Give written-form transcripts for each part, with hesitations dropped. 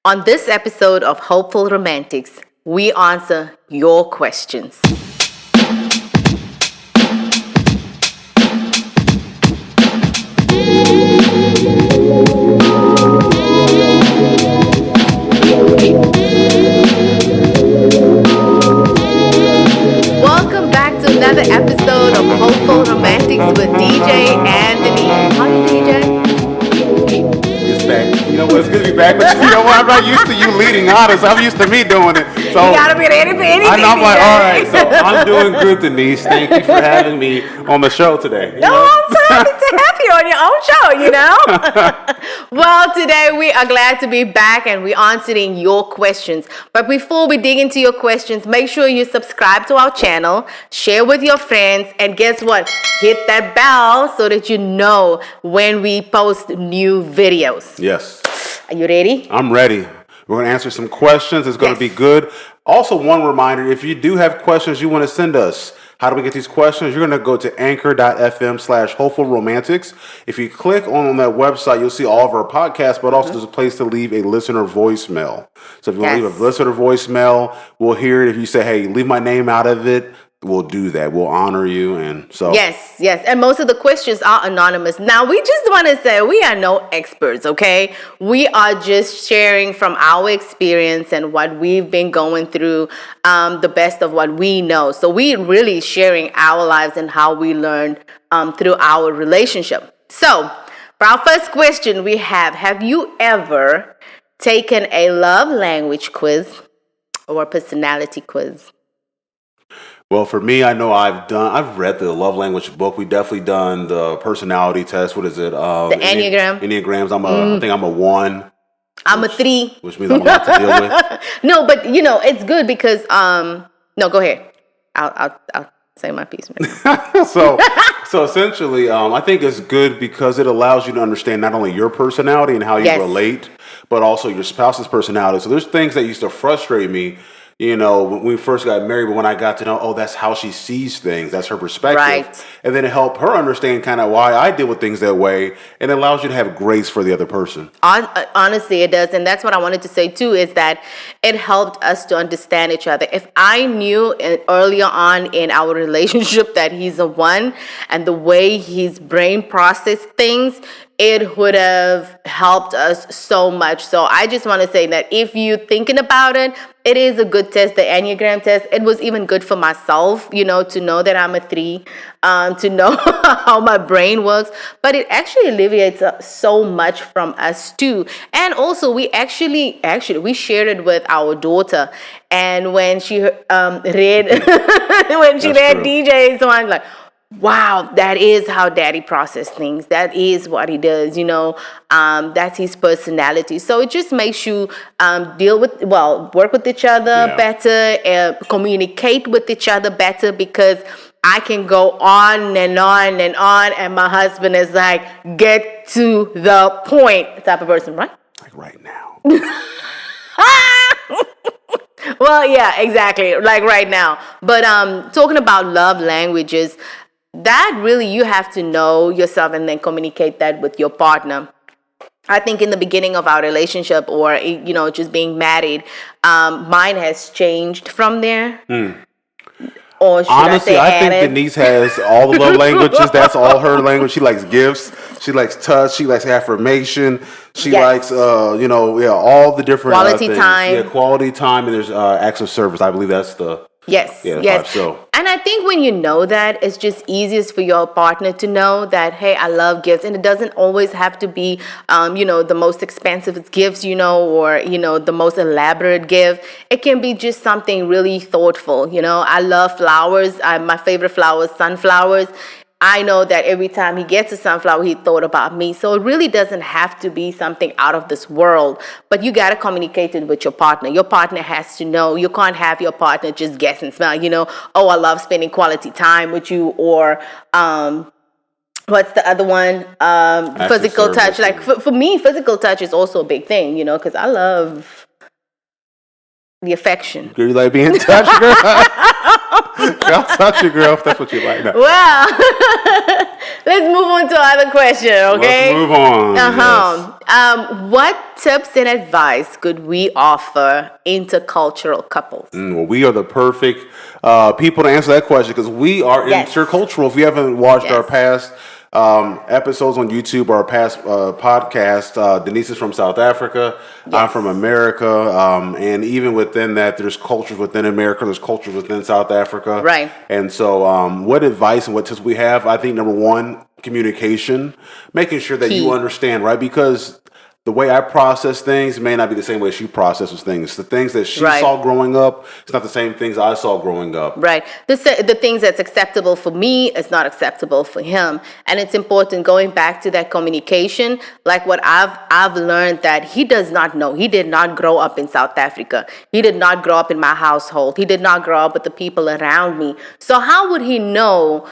On this episode of Hopeful Romantics, we answer your questions. Welcome back to another episode of Hopeful Romantics with DJ and Denice. How are you, DJ? It's back. You know what? It's good to be back, but you know what? I'm not used to you leading honest. I'm used to me doing it. So You gotta be ready for anything. I'm like, all right. So I'm doing good, Denise. Thank you for having me on the show today. I'm so happy to have you on your own show, you know? Well, today we are glad to be back and we're answering your questions. But before we dig into your questions, make sure you subscribe to our channel, share with your friends, and guess what? Hit that bell so that you know when we post new videos. Yes. Are you ready? I'm ready. We're going to answer some questions. It's going to be good. Also, one reminder, if you do have questions you want to send us, how do we get these questions? You're going to go to anchor.fm/hopefulromantics. If you click on that website, you'll see all of our podcasts, but also there's a place to leave a listener voicemail. So if you want to leave a listener voicemail, we'll hear it. If you say, hey, leave my name out of it, we'll do that. We'll honor you. And so Yes. And most of the questions are anonymous. Now, we just want to say we are no experts, okay? We are just sharing from our experience and what we've been going through, the best of what we know. So we really sharing our lives and how we learned through our relationship. So for our first question we have you ever taken a love language quiz or a personality quiz? Well, for me, I know I've read the love language book. We definitely done the personality test. What is it? The Enneagram. Enneagrams. I think I'm a 1. I'm a 3. Which means I'm a lot to deal with. No, but it's good because no, go ahead. I'll say my piece. So essentially, I think it's good because it allows you to understand not only your personality and how you relate, but also your spouse's personality. So there's things that used to frustrate me, when we first got married, but when I got to know, that's how she sees things. That's her perspective. Right. And then it helped her understand kind of why I deal with things that way. And it allows you to have grace for the other person. Honestly, it does. And that's what I wanted to say, too, is that it helped us to understand each other. If I knew earlier on in our relationship that he's a 1 and the way his brain processed things, it would have helped us so much. So I just want to say that if you're thinking about it, it is a good test, the Enneagram test. It was even good for myself, to know that I'm a 3, to know how my brain works. But it actually alleviates so much from us too. And also we actually we shared it with our daughter. And when she read DJ's one, like, wow, that is how daddy processes things. That is what he does, that's his personality. So it just makes you work with each other better, communicate with each other better, because I can go on and on and on, and my husband is like, get to the point type of person, right? Like right now. Well, yeah, exactly. Like right now. But talking about love languages, that really you have to know yourself and then communicate that with your partner. I think in the beginning of our relationship or, just being married, mine has changed from there. Or should honestly, I think Denise has all the love languages. That's all her language. She likes gifts. She likes touch. She likes affirmation. She likes, all the different quality things. time. Yeah, quality time. And there's acts of service. I believe that's the... Yes. 5, so. And I think when you know that, it's just easiest for your partner to know that, hey, I love gifts. And it doesn't always have to be, the most expensive gifts, or, the most elaborate gift. It can be just something really thoughtful. I love flowers. My favorite flower is sunflowers. I know that every time he gets a sunflower, he thought about me. So it really doesn't have to be something out of this world. But you got to communicate it with your partner. Your partner has to know. You can't have your partner just guess and smell, I love spending quality time with you. Or what's the other one? Physical touch. Like for me, physical touch is also a big thing, because I love the affection. You like being touched, girl? I'll touch you, girl, if that's what you like. No. Well, let's move on to another question, okay? Let's move on. Yes. What tips and advice could we offer intercultural couples? Well, we are the perfect people to answer that question because we are intercultural. If you haven't watched our past episodes on YouTube or our past podcast, Denise is from South Africa. Yes. I'm from America. And even within that, there's cultures within America. There's cultures within South Africa. Right. And so what advice and what tips we have? I think number one, communication, making sure that you understand, right? Because the way I process things may not be the same way she processes things. The things that she saw growing up, it's not the same things I saw growing up. Right. The things that's acceptable for me is not acceptable for him. And it's important going back to that communication, like what I've learned that he does not know. He did not grow up in South Africa. He did not grow up in my household. He did not grow up with the people around me. So how would he know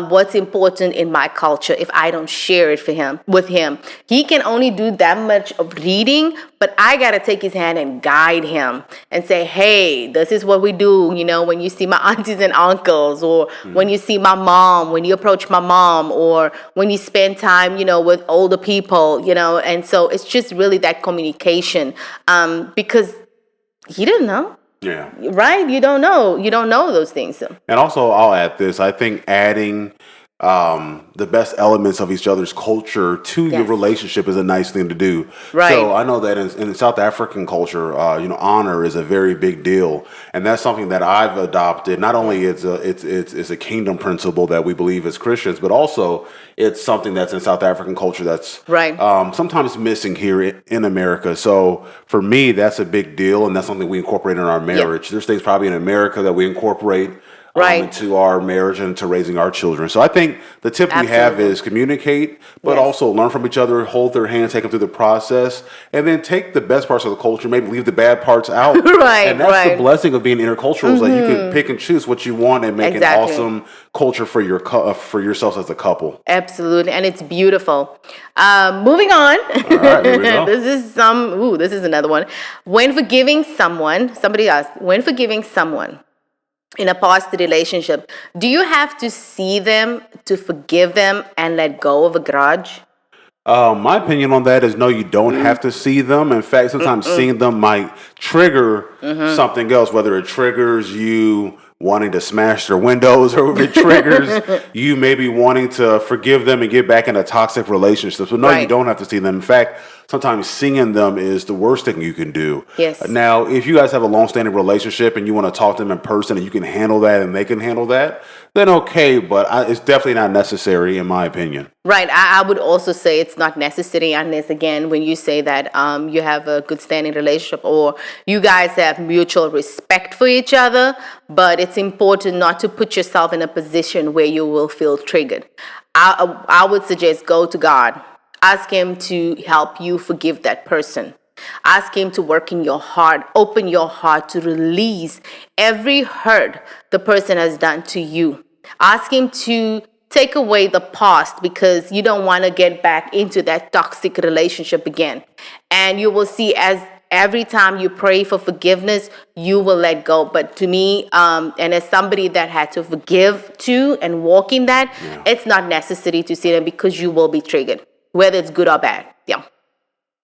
what's important in my culture if I don't share it with him? He can only do that much of reading, but I got to take his hand and guide him and say, hey, this is what we do, when you see my aunties and uncles, or when you see my mom, when you approach my mom, or when you spend time, with older people, and so it's just really that communication, because he didn't know. Yeah. Right? You don't know those things. And also, I'll add this. I think adding the best elements of each other's culture to your relationship is a nice thing to do. Right. So I know that in South African culture, honor is a very big deal, and that's something that I've adopted. Not only it's a kingdom principle that we believe as Christians, but also it's something that's in South African culture that's sometimes missing here in America. So for me, that's a big deal, and that's something we incorporate in our marriage. There's things probably in America that we incorporate into our marriage and to raising our children. So I think the tip we have is communicate, but also learn from each other, hold their hand, take them through the process, and then take the best parts of the culture, maybe leave the bad parts out. And that's the blessing of being intercultural, is that you can pick and choose what you want and make an awesome culture for yourselves as a couple. Absolutely, and it's beautiful. Moving on. All right, here we go. This is another one. When forgiving someone in a past relationship, do you have to see them to forgive them and let go of a grudge? My opinion on that is no, you don't have to see them. In fact, sometimes seeing them might trigger something else, whether it triggers you wanting to smash their windows, or if it triggers you maybe wanting to forgive them and get back in a toxic relationship. So no, you don't have to see them. In fact, sometimes seeing them is the worst thing you can do. Yes. Now, if you guys have a long-standing relationship and you want to talk to them in person and you can handle that and they can handle that, then okay, but it's definitely not necessary in my opinion. Right. I would also say it's not necessary unless, again, when you say that you have a good standing relationship or you guys have mutual respect for each other, but it's important not to put yourself in a position where you will feel triggered. I would suggest go to God. Ask him to help you forgive that person. Ask him to work in your heart. Open your heart to release every hurt the person has done to you. Ask him to take away the past because you don't want to get back into that toxic relationship again. And you will see as every time you pray for forgiveness, you will let go. But to me, and as somebody that had to forgive too and walk in that, it's not necessary to see them because you will be triggered, whether it's good or bad. Yeah.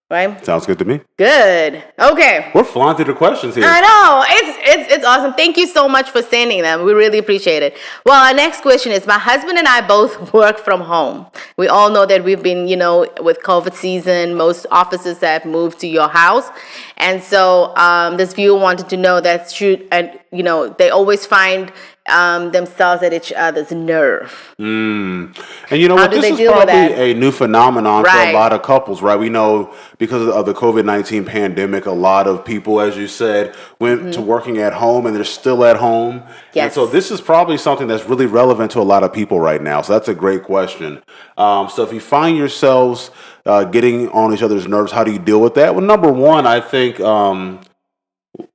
Right? Sounds good to me. Good. Okay. We're flying through the questions here. I know. It's awesome. Thank you so much for sending them. We really appreciate it. Well, our next question is, my husband and I both work from home. We all know that we've been, with COVID season, most offices have moved to your house. And so this viewer wanted to know that's true. And, they always find themselves at each other's nerve. And you know what? This is probably a new phenomenon for a lot of couples, right? We know because of the COVID-19 pandemic, a lot of people, as you said, went to working at home and they're still at home. Yes. And so this is probably something that's really relevant to a lot of people right now. So that's a great question. So if you find yourselves getting on each other's nerves, how do you deal with that? Well, number one, I think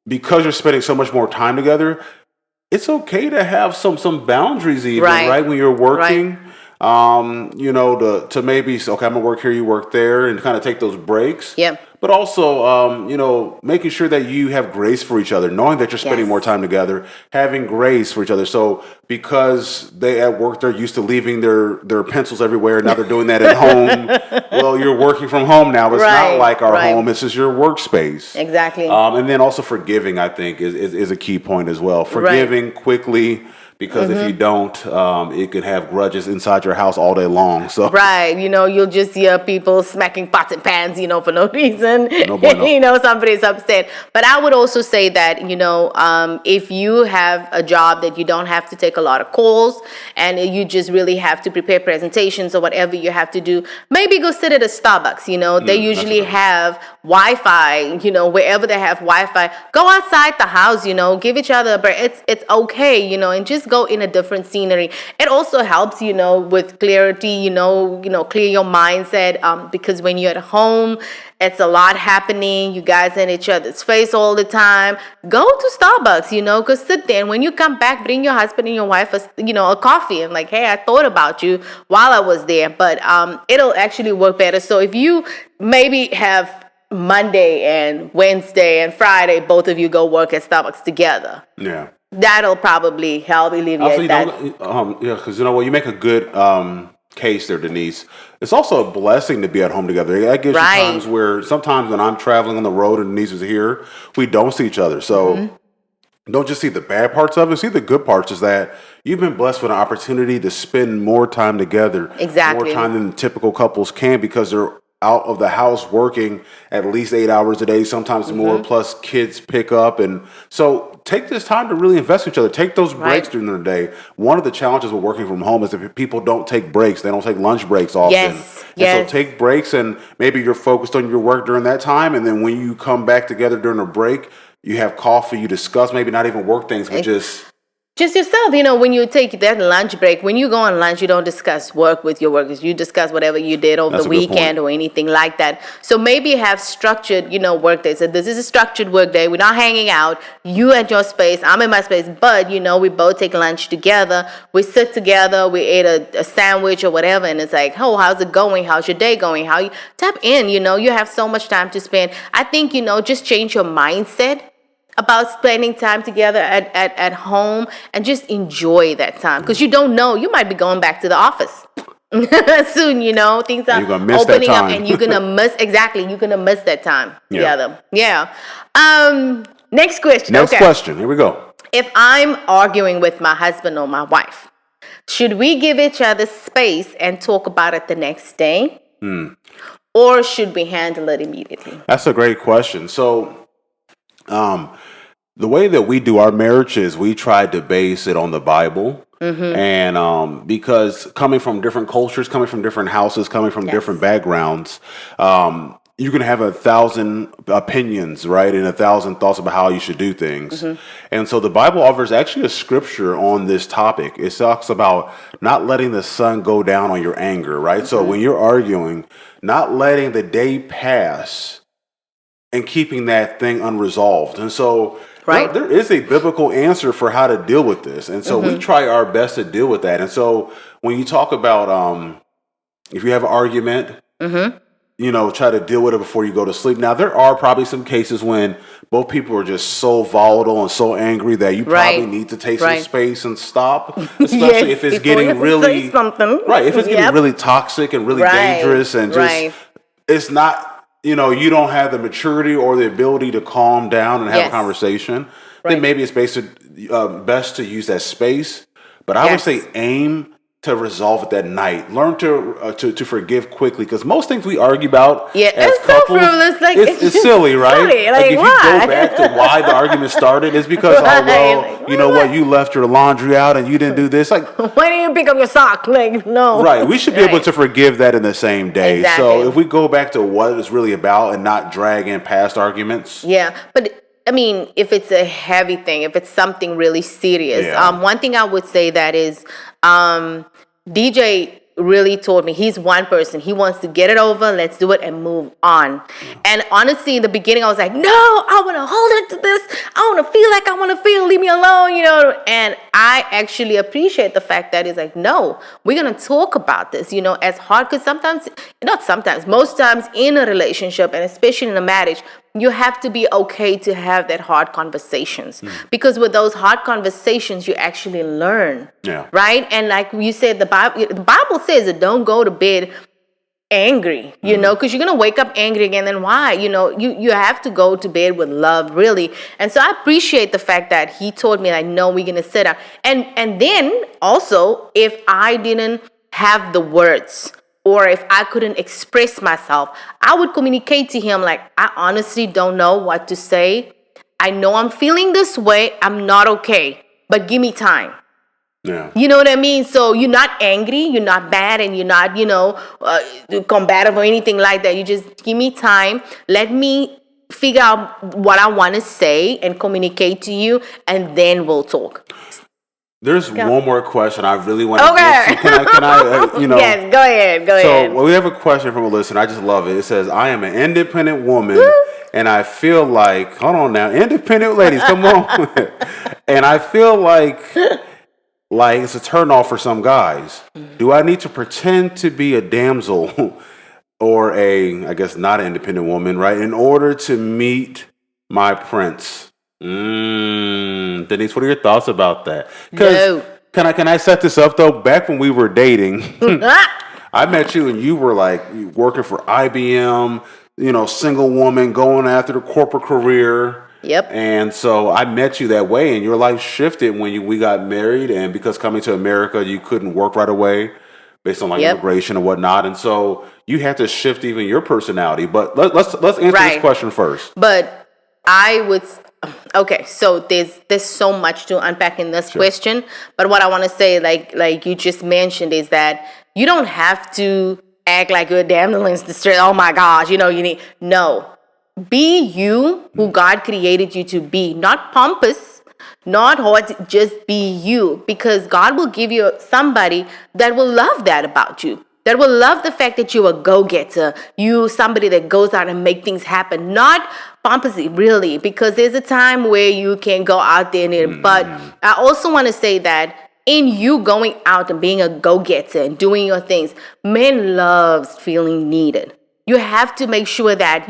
because you're spending so much more time together, it's okay to have some boundaries even, right? When you're working, to maybe, okay, I'm going to work here, you work there, and kind of take those breaks. Yeah. But also, making sure that you have grace for each other, knowing that you're spending more time together, having grace for each other. So because they at work, they're used to leaving their pencils everywhere. Now they're doing that at home. Well, you're working from home now. It's not like our home. It's just your workspace. Exactly. And then also forgiving, I think, is a key point as well. Forgiving quickly. Because if you don't, it could have grudges inside your house all day long. So you'll just hear people smacking pots and pans, for no reason. No bueno. Somebody's upset. But I would also say that, if you have a job that you don't have to take a lot of calls and you just really have to prepare presentations or whatever you have to do, maybe go sit at a Starbucks. They usually have Wi-Fi, wherever they have Wi-Fi. Go outside the house, give each other a break. It's okay, and just go in a different scenery. It also helps, with clarity, clear your mindset, because when you're at home, it's a lot happening. You guys in each other's face all the time. Go to Starbucks, go sit there. And when you come back, bring your husband and your wife, a coffee and like, hey, I thought about you while I was there. But it'll actually work better. So if you maybe have Monday and Wednesday and Friday, both of you go work at Starbucks together. Yeah. That'll probably help alleviate that. Because you make a good case there, Denise. It's also a blessing to be at home together. That gives you times where sometimes when I'm traveling on the road and Denise is here, we don't see each other. So don't just see the bad parts of it. See the good parts is that you've been blessed with an opportunity to spend more time together. Exactly. More time than typical couples can because they're out of the house working at least 8 hours a day, sometimes more, plus kids pick up. And so take this time to really invest in each other. Take those breaks during the day. One of the challenges with working from home is that people don't take breaks. They don't take lunch breaks often. Yes. So take breaks, and maybe you're focused on your work during that time. And then when you come back together during a break, you have coffee, you discuss maybe not even work things, but just yourself, when you take that lunch break, when you go on lunch, you don't discuss work with your workers. You discuss whatever you did over the weekend or anything like that. So maybe have structured, work days. So this is a structured work day. We're not hanging out. You at your space, I'm in my space. But, we both take lunch together. We sit together. We ate a sandwich or whatever. And it's like, oh, how's it going? How's your day going? How you tap in, you have so much time to spend. I think, just change your mindset about spending time together at home and just enjoy that time, because you don't know, you might be going back to the office soon, things are opening up and you're gonna miss that time together. Next question, here we go. If I'm arguing with my husband or my wife, should we give each other space and talk about it the next day, or should we handle it immediately? That's a great question. So the way that we do our marriage is we try to base it on the Bible. And because coming from different cultures, coming from different houses, coming from different backgrounds, you can have 1,000 opinions, right? And 1,000 thoughts about how you should do things. And so the Bible offers actually a scripture on this topic. It talks about not letting the sun go down on your anger, right? So when you're arguing, not letting the day pass and keeping that thing unresolved. And so there is a biblical answer for how to deal with this. And so we try our best to deal with that. And so when you talk about if you have an argument, try to deal with it before you go to sleep. Now, there are probably some cases when both people are just so volatile and so angry that you probably need to take some space and stop, especially if it's getting really if it's getting really toxic and really dangerous and just it's not. You don't have the maturity or the ability to calm down and have a conversation, then maybe it's best to use that space. But I would say aim to resolve it that night. Learn to forgive quickly, because most things we argue about as couples, it's silly, right? Silly. Like if you go back to why the argument started, it's because you left your laundry out and you didn't do this. Like, why didn't you pick up your sock? Like, no. Right. We should be able to forgive that in the same day. Exactly. So if we go back to what it's really about and not drag in past arguments. Yeah, but I mean, if it's a heavy thing, if it's something really serious, one thing I would say that is, DJ really told me he's one person. He wants to get it over. Let's do it and move on. And honestly, in the beginning, I was like, no, I want to hold it to this. I want to feel like I want to feel. Leave me alone, And I actually appreciate the fact that he's like, no, we're going to talk about this, as hard. Because most times in a relationship, and especially in a marriage, you have to be okay to have that hard conversations. Because with those hard conversations, you actually learn. Yeah. Right? And like you said, the Bible says that don't go to bed angry, because you're going to wake up angry again. Then why? You have to go to bed with love, really. And so I appreciate the fact that he told me, like, no, we're going to sit down. And then also, if I didn't have the words, or if I couldn't express myself, I would communicate to him, like, I honestly don't know what to say. I know I'm feeling this way. I'm not okay, but give me time. Yeah. You know what I mean? So you're not angry, you're not bad, and you're not, combative or anything like that. You just give me time. Let me figure out what I want to say and communicate to you, and then we'll talk. There's one more question I really want to get to. Can I Yes, go ahead. So we have a question from a listener. I just love it. It says, I am an independent woman, and I feel like, hold on now, independent ladies, come on. And I feel like it's a turn off for some guys. Do I need to pretend to be a damsel or I guess not an independent woman, right, in order to meet my prince? Denise, what are your thoughts about that? No. Can I set this up though? Back when we were dating, I met you and you were like working for IBM, single woman going after the corporate career. Yep. And so I met you that way, and your life shifted when we got married, and because coming to America, you couldn't work right away based on immigration and whatnot, and so you had to shift even your personality. But let's answer this question first. But I would. Okay, so there's so much to unpack in this question, but what I want to say, like you just mentioned, is that you don't have to act like you're a damsel in distress. Oh my gosh, be you who God created you to be, not pompous, not hard, just be you, because God will give you somebody that will love that about you. That will love the fact that you're a go-getter. You somebody that goes out and make things happen. Not pompously, really, because there's a time where you can go out there and but I also want to say that in you going out and being a go-getter and doing your things, men loves feeling needed. You have to make sure that,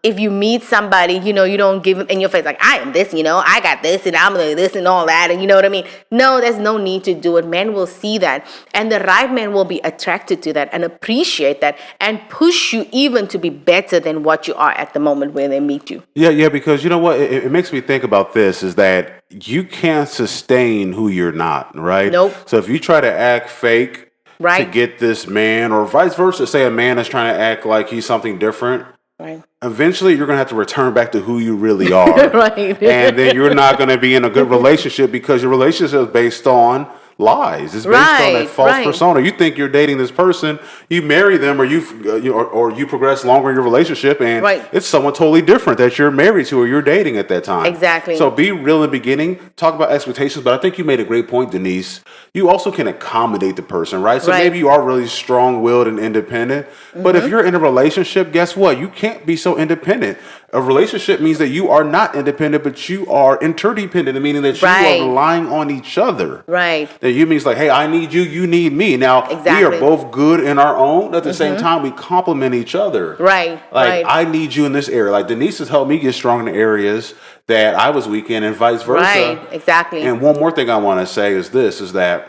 if you meet somebody, you don't give them in your face like, I am this, I got this and I'm like this and all that. And you know what I mean? No, there's no need to do it. Men will see that. And the right man will be attracted to that and appreciate that and push you even to be better than what you are at the moment when they meet you. Yeah, because you know what? It makes me think about this is that you can't sustain who you're not, right? Nope. So if you try to act fake to get this man, or vice versa, say a man is trying to act like he's something different, right, eventually you're going to have to return back to who you really are. Right. And then you're not going to be in a good relationship because your relationship is based on lies. It's based on that false persona. You think you're dating this person, you marry them, or you progress longer in your relationship, and it's someone totally different that you're married to or you're dating at that time. Exactly. So be real in the beginning. Talk about expectations, but I think you made a great point, Denise. You also can accommodate the person, right? So maybe you are really strong-willed and independent, but if you're in a relationship, guess what? You can't be so independent. A relationship means that you are not independent, but you are interdependent, meaning that you are relying on each other. Right. That you means like, hey, I need you, you need me. Now, we are both good in our own. At the same time, we complement each other. Right. Like, I need you in this area. Like, Denise has helped me get strong in the areas that I was weak in, and vice versa. Right, exactly. And one more thing I want to say is this, is that,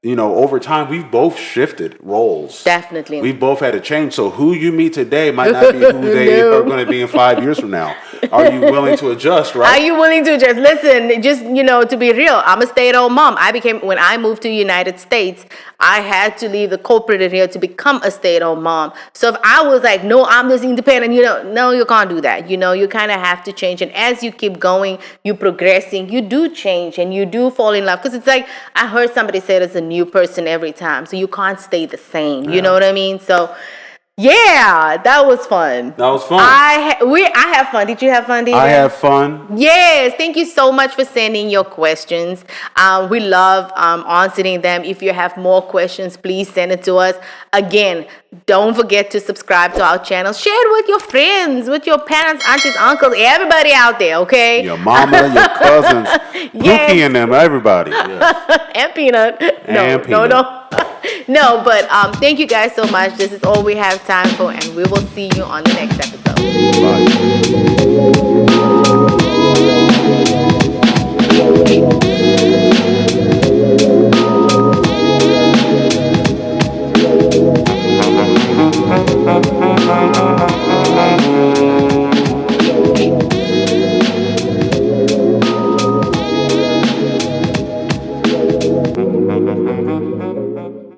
over time, we've both shifted roles. Definitely. We've both had to change. So who you meet today might not be who they are going to be in 5 years from now. Are you willing to adjust, right? Are you willing to adjust? Listen, just, to be real, I'm a stay-at-home mom. When I moved to the United States, I had to leave the corporate here to become a stay-at-home mom. So if I was like, no, I'm just independent, no, you can't do that. You kind of have to change. And as you keep going, you're progressing, you do change and you do fall in love. Because it's like, I heard somebody say there's a new person every time. So you can't stay the same. You know what I mean? So Yeah, that was fun. That was fun. I have fun. Did you have fun, DJ? I have fun. Yes, thank you so much for sending your questions. We love answering them. If you have more questions, please send it to us. Again, don't forget to subscribe to our channel. Share it with your friends, with your parents, aunties, uncles, everybody out there, okay? Your mama, your cousins, Dookie and them, everybody. Yes. And Peanut. And No, Peanut. no. No, but thank you guys so much. This is all we have time for, and we will see you on the next episode. Bye.